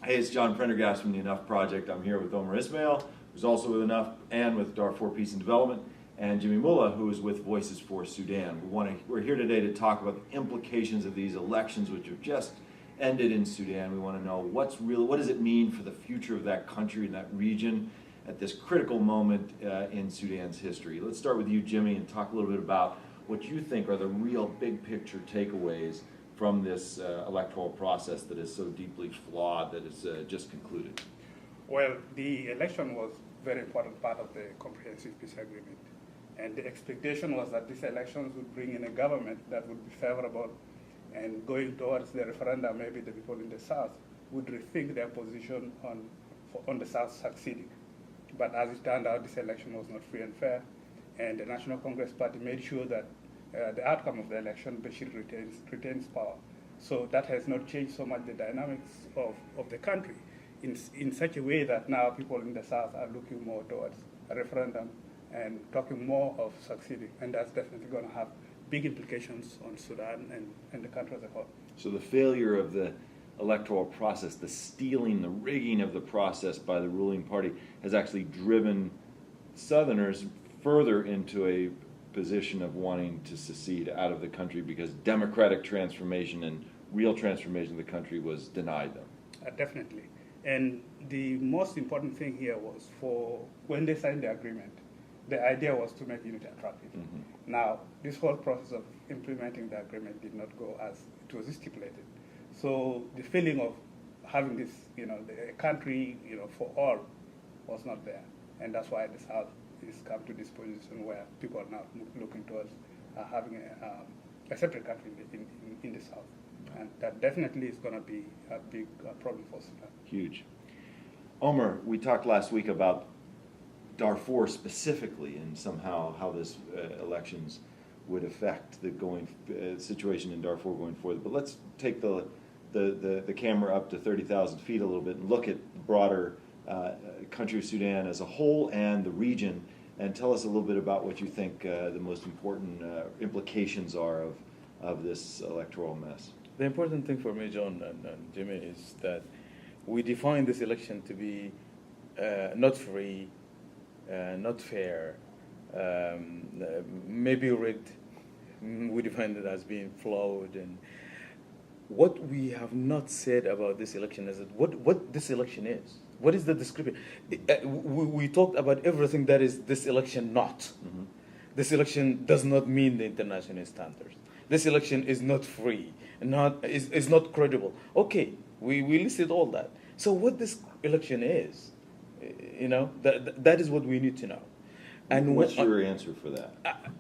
Hey, it's John Prendergast from the Enough Project. I'm here with Omer Ismail, who's also with Enough and with Darfur Peace and Development, and Jimmy Mulla, who is with Voices for Sudan. We're here today to talk about the implications of these elections, which have just ended in Sudan. We want to know what does it mean for the future of that country and that region at this critical moment in Sudan's history. Let's start with you, Jimmy, and talk a little bit about what you think are the real big picture takeaways from this electoral process that is so deeply flawed that is just concluded. Well, the election was a very important part of the comprehensive peace agreement. And the expectation was that these elections would bring in a government that would be favorable, and going towards the referendum, maybe the people in the South would rethink their position on the South succeeding. But as it turned out, this election was not free and fair, and the National Congress Party made sure that the outcome of the election, Bashir retains power. So that has not changed so much the dynamics of the country in such a way that now people in the South are looking more towards a referendum and talking more of succeeding. And that's definitely going to have big implications on Sudan and the country as a whole. So the failure of the electoral process, the stealing, the rigging of the process by the ruling party has actually driven Southerners further into a position of wanting to secede out of the country because democratic transformation and real transformation of the country was denied them. Definitely. And the most important thing here was when they signed the agreement, the idea was to make unity attractive. Mm-hmm. Now, this whole process of implementing the agreement did not go as it was stipulated. So the feeling of having this, the country, for all was not there. And that's why the South has come to this position where people are now looking towards having a separate country in the South. And that definitely is going to be a big problem for Sudan. Huge. Omer, we talked last week about Darfur specifically and somehow how this elections would affect the situation in Darfur going forward. But let's take the camera up to 30,000 feet a little bit and look at the broader country of Sudan as a whole and the region, and tell us a little bit about what you think the most important implications are of this electoral mess. The important thing for me, John and Jimmy, is that we define this election to be not free, not fair, maybe rigged. We define it as being flawed. And what we have not said about this election is that what this election is. What is the description? We talked about everything that is this election not. Mm-hmm. This election does not mean the international standards. This election is not free, is not credible. Okay, we listed all that. So what this election is, that is what we need to know. And what's your answer for that?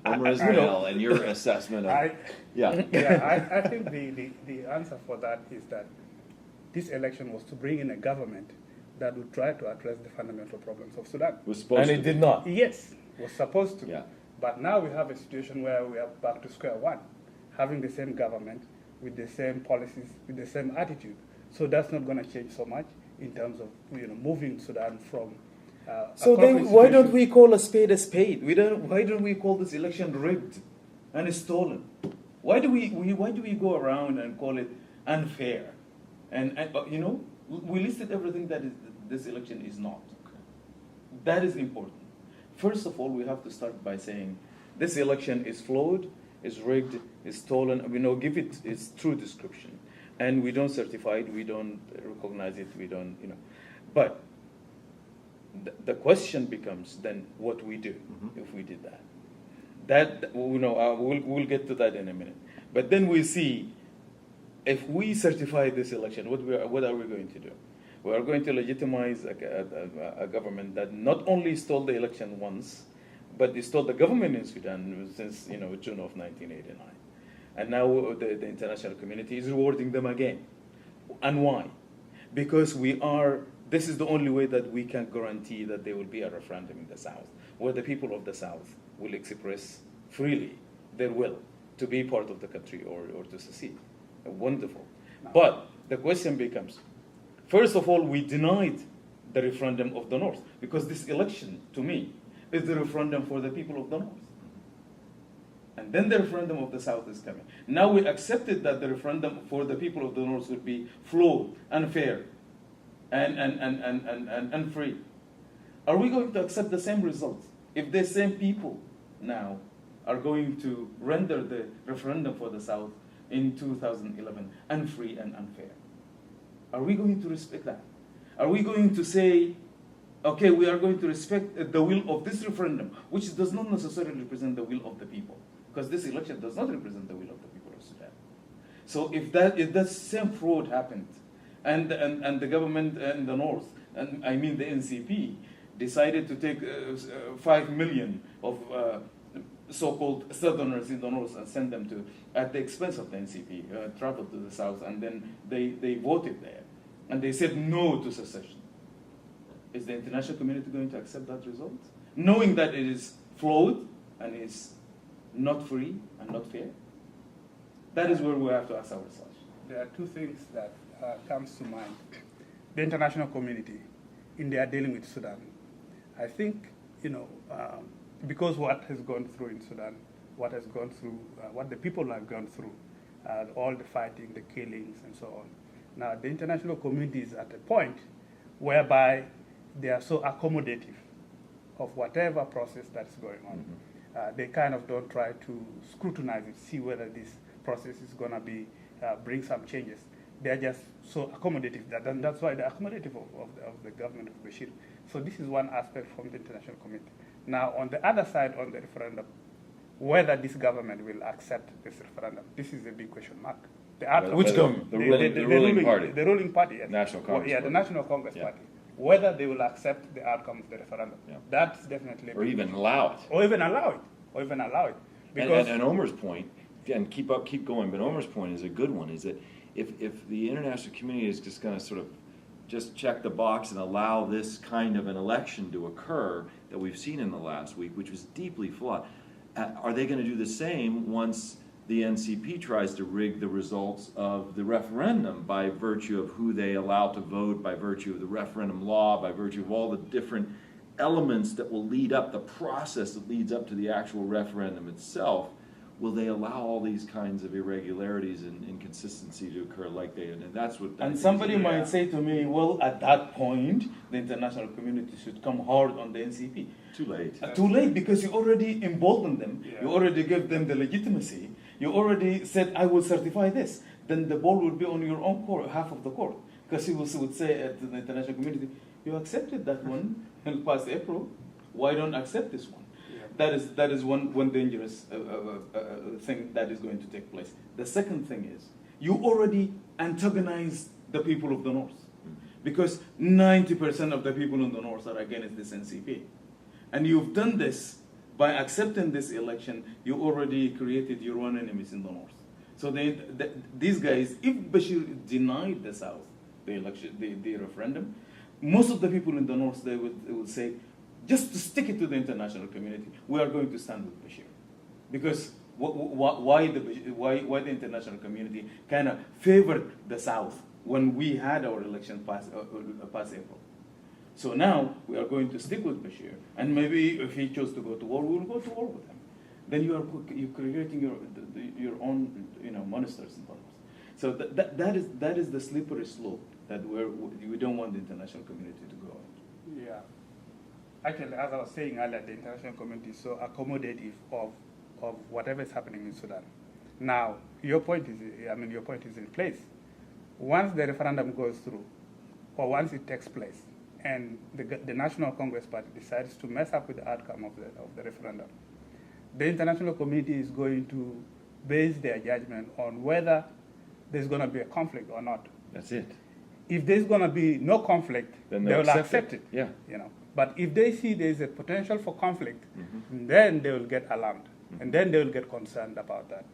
Omer Ismail and your assessment of... I think the answer for that is that this election was to bring in a government that would try to address the fundamental problems of Sudan. It did not. Yes, it was supposed to. Yeah. But now we have a situation where we are back to square one, having the same government with the same policies, with the same attitude. So that's not going to change so much in terms of moving Sudan from. So then, why don't we call a spade a spade? Why don't we call this election rigged and stolen? Why do we go around and call it unfair? And we listed everything that this election is not. Okay. That is important. First of all, we have to start by saying this election is flawed, is rigged, is stolen. Give it its true description, and we don't certify it, we don't recognize it, we don't, But the question becomes then what we do if we did that. We'll get to that in a minute. But then we see if we certify this election, what are we going to do? We are going to legitimize a government that not only stole the election once, but they stole the government in Sudan since June of 1989, and now the international community is rewarding them again. And why? Because this is the only way that we can guarantee that there will be a referendum in the South, where the people of the South will express freely their will to be part of the country or to secede. Wonderful. But the question becomes, first of all, we denied the referendum of the North, because this election, to me, is the referendum for the people of the North. And then the referendum of the South is coming. Now we accepted that the referendum for the people of the North would be flawed, unfair, and unfree. Are we going to accept the same results if the same people now are going to render the referendum for the South in 2011 unfree and unfair? Are we going to respect that? Are we going to say, okay, we are going to respect the will of this referendum, which does not necessarily represent the will of the people, because this election does not represent the will of the people of Sudan. So if that same fraud happened, and the government in the north, and I mean the NCP, decided to take 5 million of so-called southerners in the north and send them to, at the expense of the NCP, travel to the south, and then they voted there, and they said no to secession. Is the international community going to accept that result, knowing that it is flawed and is not free and not fair? That is where we have to ask ourselves. There are two things that comes to mind. The international community, in their dealing with Sudan, I think, because what has gone through in Sudan, what the people have gone through, all the fighting, the killings, and so on. Now, the international community is at a point whereby they are so accommodative of whatever process that's going on. Mm-hmm. They kind of don't try to scrutinize it, see whether this process is going to be bring some changes. They're just so accommodative, and that's why they're accommodative of the government of Bashir. So this is one aspect from the international community. Now, on the other side, on the referendum, whether this government will accept this referendum, this is a big question mark. Which government? The ruling party. The ruling party, yes. National Congress. The National Congress Party. Whether they will accept the outcome of the referendum. Yeah. That's definitely... Or even allow it. Or even allow it. Because and Omer's point, and keep going, but Omer's point is a good one, is that if the international community is just going to sort of just check the box and allow this kind of an election to occur that we've seen in the last week, which was deeply flawed, are they going to do the same once the NCP tries to rig the results of the referendum by virtue of who they allow to vote, by virtue of the referendum law, by virtue of all the different elements that will lead up, the process that leads up to the actual referendum itself? Will they allow all these kinds of irregularities and inconsistency to occur like they did? And that's what... And somebody might say to me, well, at that point, the international community should come hard on the NCP. Too late. Too late, because you already emboldened them. Yeah. You already gave them the legitimacy. You already said, I will certify this. Then the ball will be on your own court, half of the court. Because you would say at the international community, you accepted that one in past April. Why don't accept this one? That is one dangerous thing that is going to take place. The second thing is, you already antagonize the people of the North, because 90% of the people in the North are against this NCP. And you've done this by accepting this election. You already created your own enemies in the North. So these guys, if Bashir denied the South, the election, the referendum, most of the people in the North, they would say, just to stick it to the international community, we are going to stand with Bashir. Because why the international community kind of favored the South when we had our election past April. So now we are going to stick with Bashir, and maybe if he chose to go to war, we will go to war with him. Then you're creating your own monsters in the North. So that is the slippery slope that we don't want the international community to go on. Yeah. Actually, as I was saying earlier, the international community is so accommodative of whatever is happening in Sudan. Now, your point is in place. Once the referendum goes through, or once it takes place, and the National Congress Party decides to mess up with the outcome of the referendum, the international community is going to base their judgment on whether there's going to be a conflict or not. That's it. If there's going to be no conflict, then they will accept it. Yeah. But if they see there's a potential for conflict, then they will get alarmed, and then they will get concerned about that.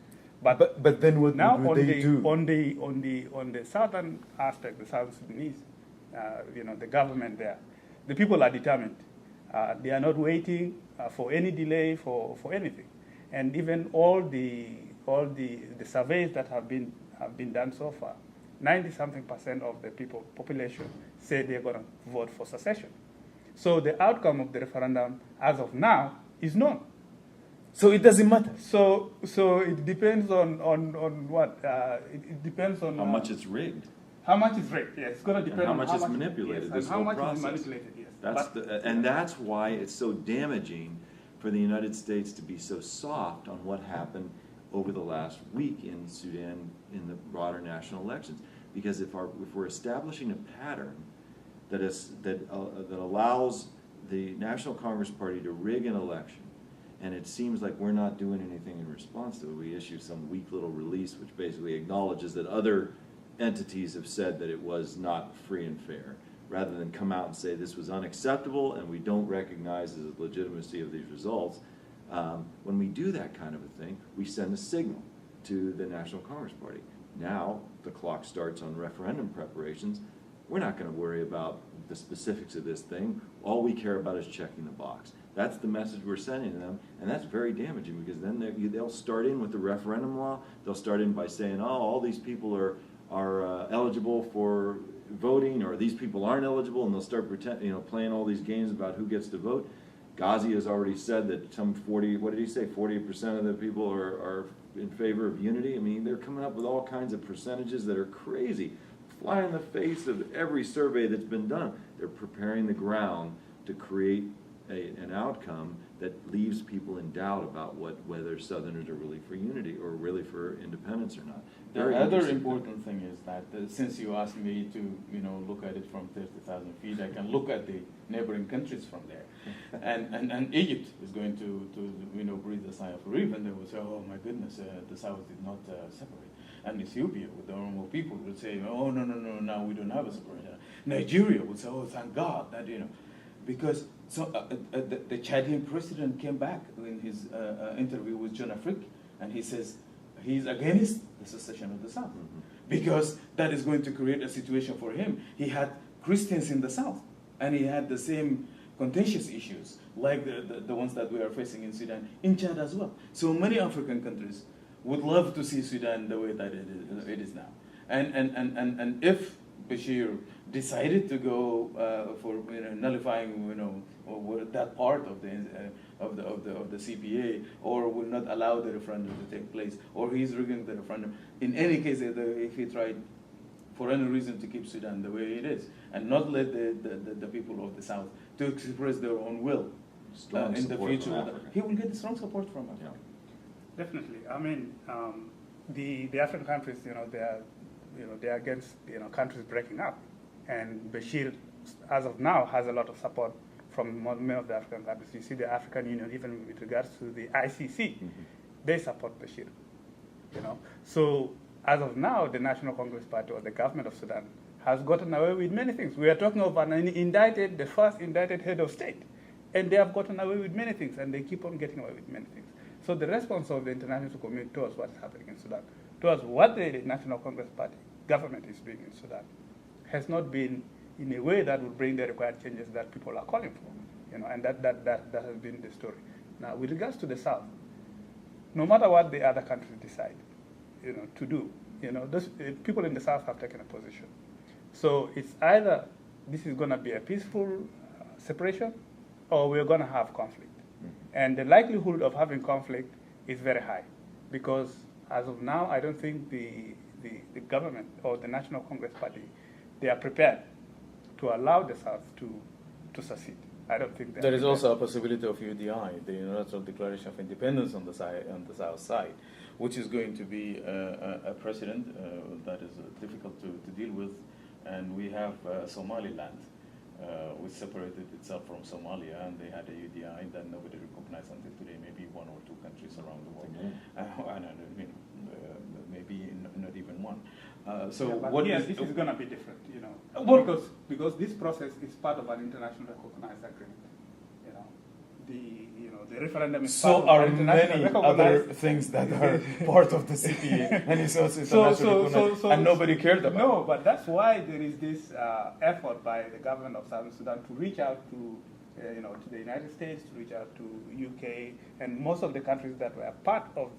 But then what now would they do? On the southern aspect, the South Sudanese, the government there, the people are determined. They are not waiting for any delay for anything, and even all the surveys that have been done so far, 90-something% of the population say they're going to vote for secession. So the outcome of the referendum, as of now, is known. So it doesn't matter. So it depends on what? It depends on how much it's rigged. How much is rigged? Yes, it's going to depend and how on much is manipulated. Yes, This and how whole much process. is manipulated. Yes, That's why it's so damaging for the United States to be so soft on what happened over the last week in Sudan in the broader national elections. Because if we're establishing a pattern that allows the National Congress Party to rig an election, and it seems like we're not doing anything in response to it. We issue some weak little release which basically acknowledges that other entities have said that it was not free and fair, rather than come out and say this was unacceptable and we don't recognize the legitimacy of these results. When we do that kind of a thing, we send a signal to the National Congress Party. Now the clock starts on referendum preparations. We're not going to worry about the specifics of this thing. All we care about is checking the box. That's the message we're sending to them, and that's very damaging, because then they'll start in with the referendum law. They'll start in by saying, oh, all these people are eligible for voting, or these people aren't eligible, and they'll start playing all these games about who gets to vote. Ghazi has already said that some 48% of the people are in favor of unity. I mean, they're coming up with all kinds of percentages that are crazy, fly in the face of every survey that's been done. They're preparing the ground to create an outcome that leaves people in doubt about whether Southerners are really for unity or really for independence or not. The other important thing is that since you asked me to look at it from 30,000 feet, I can look at the neighboring countries from there, and Egypt is going to breathe a sigh of relief, and they will say, oh my goodness, the South did not separate. And Ethiopia, with the Oromo people, would say, oh no, now we don't have a separation. Nigeria would say, oh thank God that because the Chadian president came back in his interview with John Prendergast, and he says he's against the secession of the South, because that is going to create a situation for him. He had Christians in the South, and he had the same contentious issues like the ones that we are facing in Sudan, in Chad as well. So many African countries would love to see Sudan the way that it is now. And if Bashir decided to go for nullifying that part of the CPA, or will not allow the referendum to take place, or he's rigging the referendum. In any case, if he tried for any reason to keep Sudan the way it is, and not let the people of the South to express their own will in the future, he will get strong support from Africa. Yeah. Definitely. I mean, the African countries, they are against countries breaking up, and Bashir, as of now, has a lot of support from many of the African countries. You see, the African Union, even with regards to the ICC, they support Bashir. So as of now, the National Congress Party, or the government of Sudan, has gotten away with many things. We are talking of the first indicted head of state, and they have gotten away with many things, and they keep on getting away with many things. So the response of the international community towards what's happening in Sudan, towards what the National Congress Party government is doing in Sudan, has not been in a way that will bring the required changes that people are calling for, and that has been the story. Now, with regards to the South, no matter what the other countries decide, to do, people in the South have taken a position. So it's either this is going to be a peaceful separation, or we're going to have conflict. And the likelihood of having conflict is very high, because as of now, I don't think the government or the National Congress Party, they are prepared to allow the South to succeed. I don't think there is also a possibility of UDI, the Unilateral Declaration of Independence on the South side, which is going to be a precedent that is difficult to deal with. And we have Somaliland, which separated itself from Somalia, and they had a UDI that nobody recognized until today, maybe one or two countries around the world. Maybe not even one. This is going to be different, because this process is part of an international recognized agreement. The referendum is so part of are many other things that are part of the CPA, and it's also international, and nobody cared about. No, but that's why there is this effort by the government of Southern Sudan to reach out to the United States, to reach out to UK, and most of the countries that were part of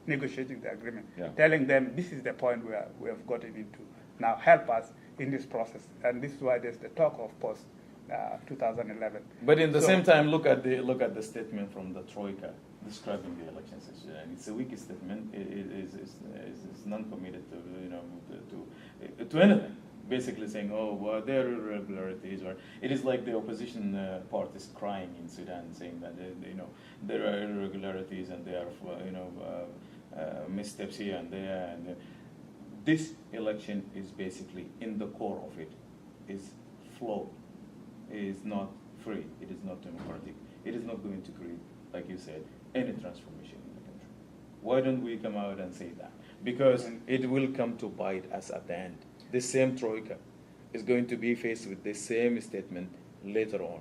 negotiating the agreement, telling them this is the point where we have gotten into. Now help us in this process, and this is why there's the talk of post 2011. But in the same time, look at the statement from the Troika describing the elections in Sudan. It's a weak statement. It is non-committed to anything. basically saying, oh, well, there are irregularities, or it is like the opposition parties crying in Sudan, saying that there are irregularities and there are missteps here and there. And this election is basically, in the core of it, is flawed. It is not free. It is not democratic. It is not going to create, like you said, any transformation in the country. Why don't we come out and say that? Because it will come to bite us at the end. The same troika is going to be faced with the same statement later on,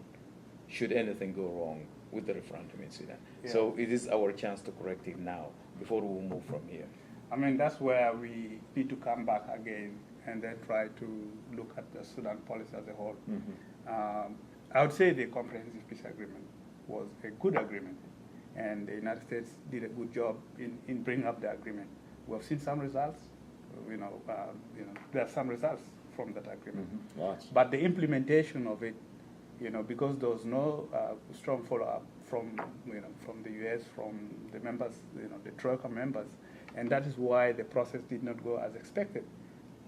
should anything go wrong with the referendum in Sudan. Yeah. So it is our chance to correct it now, before we move from here. I mean, that's where we need to come back again and then try to look at the Sudan policy as a whole. Mm-hmm. I would say the Comprehensive Peace Agreement was a good agreement, and the United States did a good job in bringing up the agreement. We have seen some results. There are some results from that agreement. Mm-hmm. Lots. But the implementation of it, because there was no strong follow-up from the U.S., from the members, the Troika members, and that is why the process did not go as expected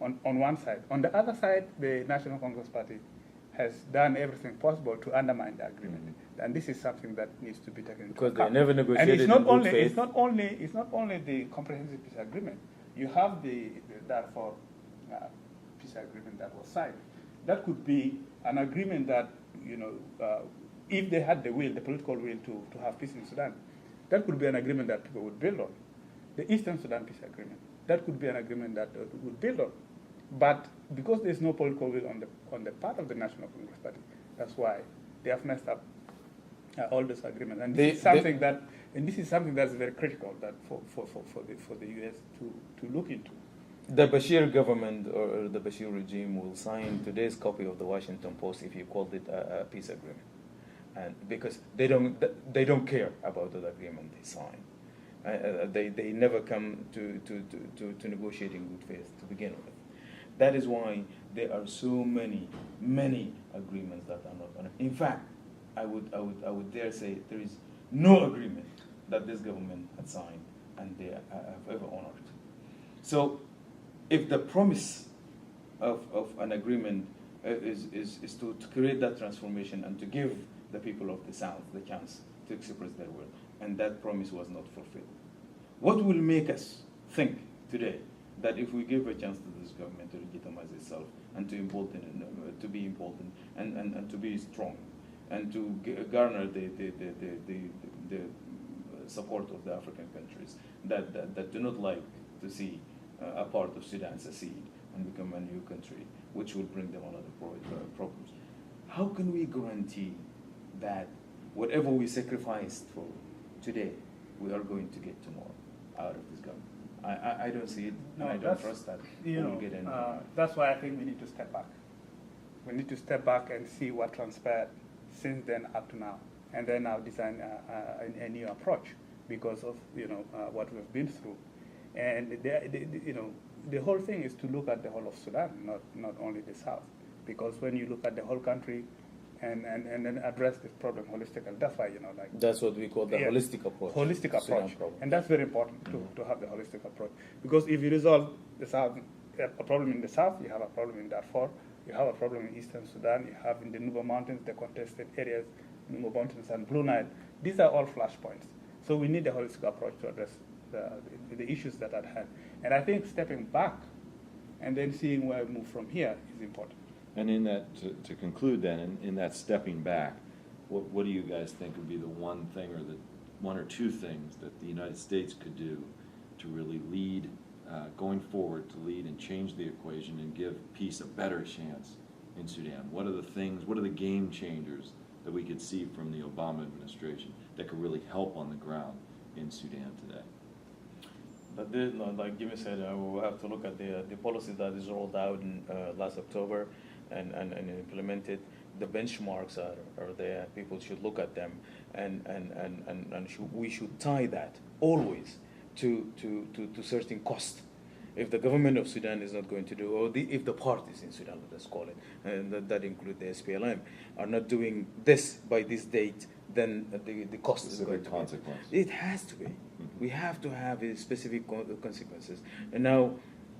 on one side. On the other side, the National Congress Party has done everything possible to undermine the agreement, mm-hmm. and this is something that needs to be taken into account. Because they never negotiated. And it's not only the Comprehensive Peace Agreement. You have the Darfur peace agreement that was signed. That could be an agreement that if they had the political will to have peace in Sudan, that could be an agreement that people would build on. The Eastern Sudan peace agreement, that could be an agreement that would build on. But because there's no political will on the part of the National Congress Party, that's why they have messed up all those agreements. And this is something that's very critical that for the U.S. to look into. The Bashir government or the Bashir regime will sign today's copy of the Washington Post if you called it a peace agreement, and because they don't care about the agreement they sign. They never come to negotiate in good faith to begin with. That is why there are so many agreements that are not honored. In fact, I would dare say there is no agreement that this government had signed and they have ever honored. So, if the promise of an agreement is to create that transformation and to give the people of the South the chance to express their will, and that promise was not fulfilled, what will make us think today that if we give a chance to this government to legitimize itself and to be important and to be strong and to garner the support of the African countries that do not like to see a part of Sudan secede and become a new country, which will bring them another problems. How can we guarantee that whatever we sacrificed for today, we are going to get tomorrow out of this government? I don't see it, and I don't trust that we'll get any. That's why I think we need to step back. We need to step back and see what transpired since then up to now, and then now design a new approach because of what we've been through. And the whole thing is to look at the whole of Sudan, not only the South, because when you look at the whole country and then address this problem holistically, that's why that's what we call the holistic approach. Holistic approach, and that's very important to have the holistic approach, because if you resolve the South, a problem in the South, you have a problem in Darfur, you have a problem in Eastern Sudan, you have in the Nuba Mountains, the contested areas, Nuba Mountains and Blue Nile. These are all flashpoints. So we need a holistic approach to address the issues that are at hand. And I think stepping back and then seeing where we move from here is important. And in that, to conclude then, in that stepping back, what do you guys think would be the one thing or the one or two things that the United States could do to really lead, going forward, to lead and change the equation and give peace a better chance in Sudan? What are the game changers that we could see from the Obama administration that could really help on the ground in Sudan today? But like Jimmy said, we'll have to look at the policy that is rolled out in last October and implemented. The benchmarks are there. People should look at them, and we should tie that always to certain cost. If the government of Sudan is not going to do, or if the parties in Sudan, let's call it, and that include the SPLM, are not doing this by this date, then the cost is going to be. It has to be. Mm-hmm. We have to have specific consequences. And now,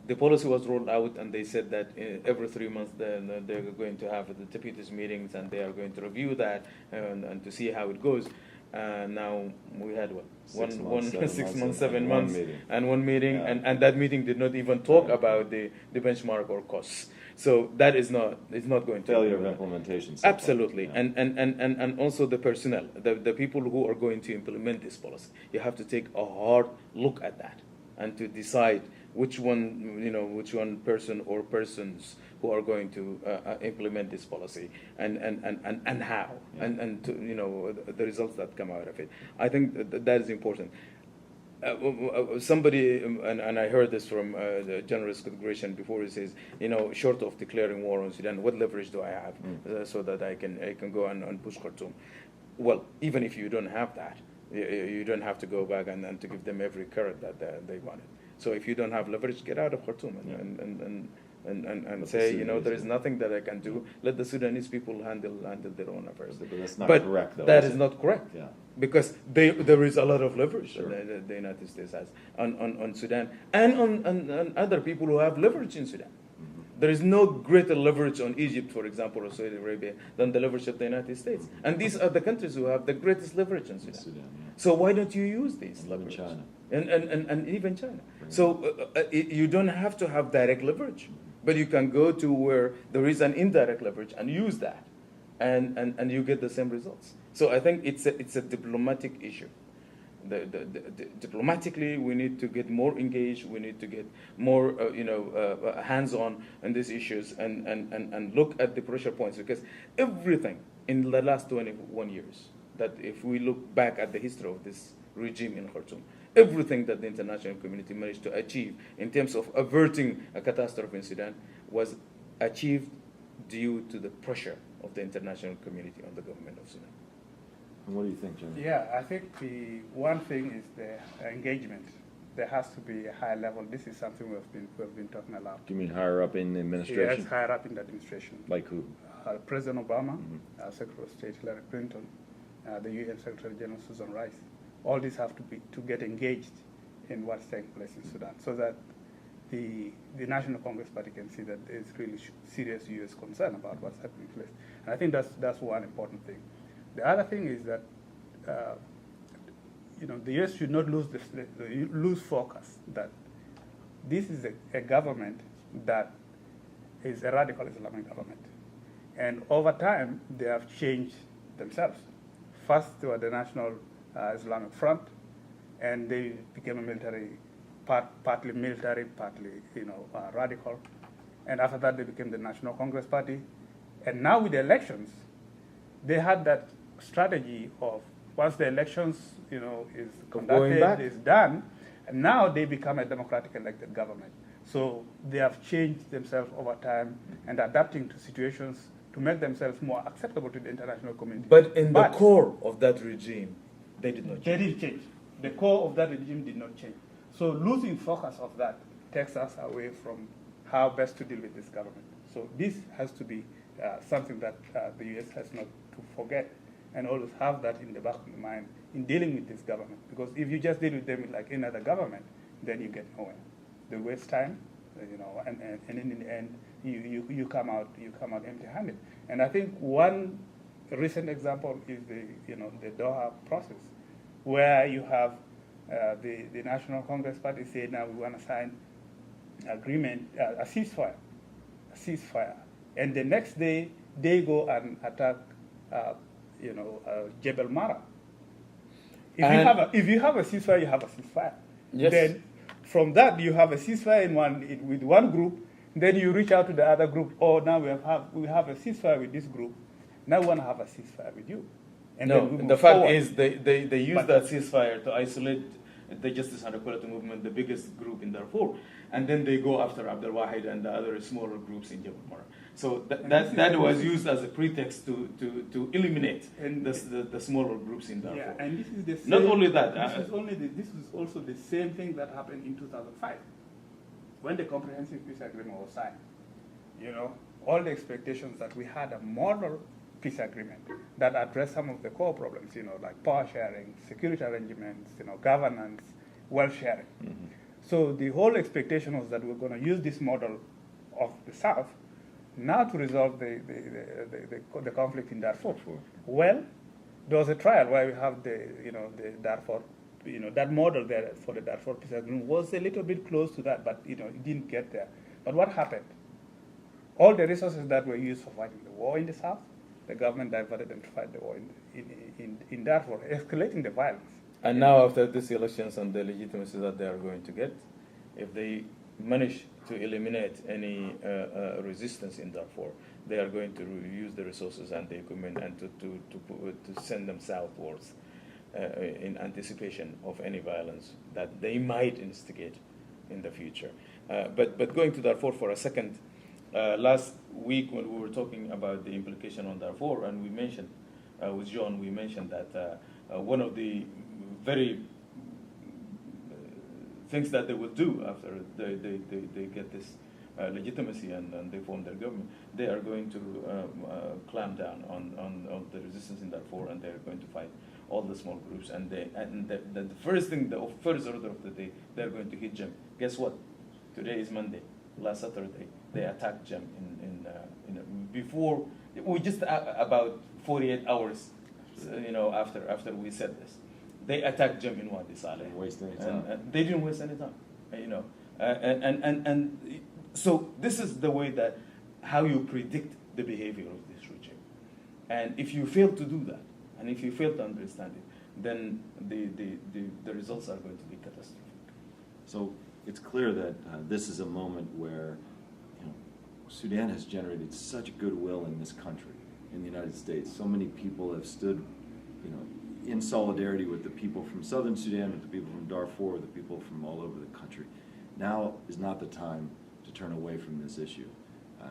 the policy was rolled out, and they said that every 3 months they're going to have the deputies meetings, and they are going to review that and to see how it goes. Now we had what? 6 months, 6 months, 7 and months, and one meeting, Yeah. and that meeting did not even talk about the benchmark or costs. So that is not, it's not going to Failure of implementation. so far. Absolutely, Yeah. and also the personnel, the people who are going to implement this policy. You have to take a hard look at that and to decide which one person or persons who are going to implement this policy and how, Yeah. and to, the results that come out of it. I think that is important. Somebody, and I heard this from the General Confederation before, he says, short of declaring war on Sudan, what leverage do I have so that I can go and push Khartoum? Well, even if you don't have that, you don't have to go back and to give them every carrot that they wanted. So if you don't have leverage, get out of Khartoum and say, there is nothing that I can do. Let the Sudanese people handle their own affairs. But that's not But correct, though. that is is it? not correct. Yeah. Because there is a lot of leverage Sure. that the United States has on Sudan and on other people who have leverage in Sudan. There is no greater leverage on Egypt, for example, or Saudi Arabia than the leverage of the United States. And these are the countries who have the greatest leverage in Sudan. Sudan, yeah. So why don't you use these Even leverage? China. And even China. So you don't have to have direct leverage, but you can go to where there is an indirect leverage and use that, and you get the same results. So I think it's a diplomatic issue. Diplomatically, we need to get more engaged. We need to get more, hands-on on these issues and look at the pressure points, because everything in the last 21 years, that if we look back at the history of this regime in Khartoum, everything that the international community managed to achieve in terms of averting a catastrophe in Sudan was achieved due to the pressure of the international community on the government of Sudan. And what do you think, Jimmy? Yeah, I think the one thing is the engagement. There has to be a high level. This is something we've been talking about. Do you mean higher up in the administration? Yes, higher up in the administration. Like who? President Obama, Secretary of State Hillary Clinton, the UN Secretary General Susan Rice. All these have to get engaged in what's taking place in Sudan, so that the National Congress Party can see that there's really serious U.S. concern about what's happening in place. And I think that's one important thing. The other thing is that the U.S. should not lose focus that this is a government that is a radical Islamic government, and over time they have changed themselves. First, they were the National Islamic Front, and they became a military, partly military, partly radical, and after that they became the National Congress Party, and now with the elections, they had that strategy of once the elections is conducted, is done, and now they become a democratic elected government. So they have changed themselves over time and adapting to situations to make themselves more acceptable to the international community. But in the core of that regime, they did not change. They didn't change. The core of that regime did not change. So losing focus of that takes us away from how best to deal with this government. So this has to be something that the U.S. has not to forget, and always have that in the back of the mind in dealing with this government. Because if you just deal with them like any other government, then you get nowhere. They waste time, and in the end, you come out empty-handed. And I think one recent example is the Doha process, where you have the National Congress Party say, now we want to sign agreement, a ceasefire, and the next day they go and attack Jebel Mara. If you have a ceasefire, you have a ceasefire. Yes. Then from that you have a ceasefire with one group. Then you reach out to the other group. Oh, now we have a ceasefire with this group. Now we want to have a ceasefire with you. And no, the fact is they use that ceasefire to isolate the Justice and Equality Movement, the biggest group in Darfur, and then they go after Abdel Wahid and the other smaller groups in Jebel Mara. So that was used as a pretext to eliminate the smaller groups in Darfur. Yeah, and this is the same, not only that. This is also the same thing that happened in 2005, when the Comprehensive Peace Agreement was signed. All the expectations that we had a model peace agreement that addressed some of the core problems, like power sharing, security arrangements, governance, wealth sharing. So the whole expectation was that we're going to use this model of the South now to resolve the conflict in Darfur. Well, there was a trial where we have the Darfur, that model there for the Darfur peace agreement was a little bit close to that, but it didn't get there. But what happened? All the resources that were used for fighting the war in the South, the government diverted them to fight the war in Darfur, escalating the violence. And now after these elections and the legitimacy that they are going to get, if they manage to eliminate any resistance in Darfur, they are going to use the resources and the equipment and to send them southwards in anticipation of any violence that they might instigate in the future. But going to Darfur for a second, last week when we were talking about the implication on Darfur, and we mentioned, with John, we mentioned that one of the very things that they will do after they get this legitimacy and they form their government, they are going to clamp down on the resistance in Darfur, and they are going to fight all the small groups. And the first thing, the first order of the day, they are going to hit Jem. Guess what? Today is Monday. Last Saturday, they attacked Jem before we just about 48 hours, after we said this. They attacked Jem in Wadi Saleh. They didn't waste any time. They didn't waste any time, and so this is the way that how you predict the behavior of this regime. And if you fail to do that, and if you fail to understand it, then the results are going to be catastrophic. So it's clear that this is a moment where Sudan has generated such goodwill in this country, in the United States. So many people have stood, in solidarity with the people from southern Sudan, with the people from Darfur, with the people from all over the country. Now is not the time to turn away from this issue.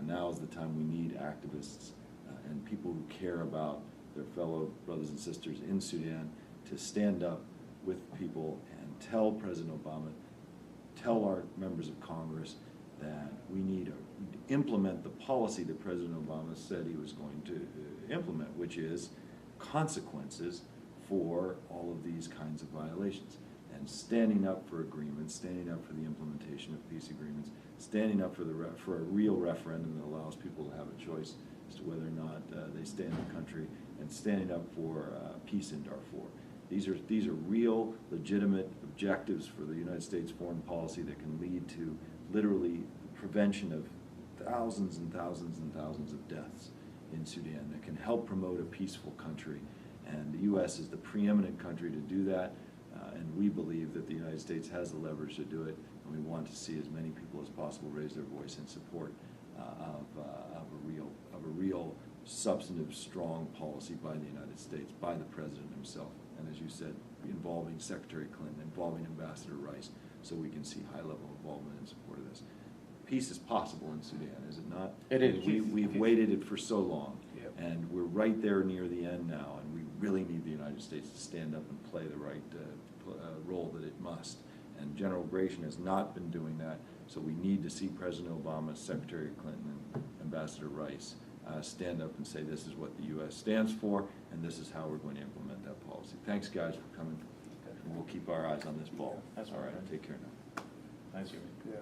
Now is the time we need activists and people who care about their fellow brothers and sisters in Sudan to stand up with people and tell President Obama, tell our members of Congress that we need to implement the policy that President Obama said he was going to implement, which is consequences for all of these kinds of violations, and standing up for agreements, standing up for the implementation of peace agreements, standing up for a real referendum that allows people to have a choice as to whether or not they stay in the country, and standing up for peace in Darfur. These are real, legitimate objectives for the United States foreign policy that can lead to literally the prevention of thousands and thousands and thousands of deaths in Sudan, that can help promote a peaceful country. And the U.S. is the preeminent country to do that, and we believe that the United States has the leverage to do it, and we want to see as many people as possible raise their voice in support of a real substantive, strong policy by the United States, by the President himself, and as you said, involving Secretary Clinton, involving Ambassador Rice, so we can see high-level involvement in support of this. Peace is possible in Sudan, is it not? It is. We've waited it for so long, Yep. and we're right there near the end now, and we really need the United States to stand up and play the right role that it must. And General Gratian has not been doing that, so we need to see President Obama, Secretary Clinton, and Ambassador Rice stand up and say this is what the U.S. stands for, and this is how we're going to implement that policy. Thanks, guys, for coming, and we'll keep our eyes on this ball. That's all right. right. Take care now. Thanks, Jimmy. Yeah.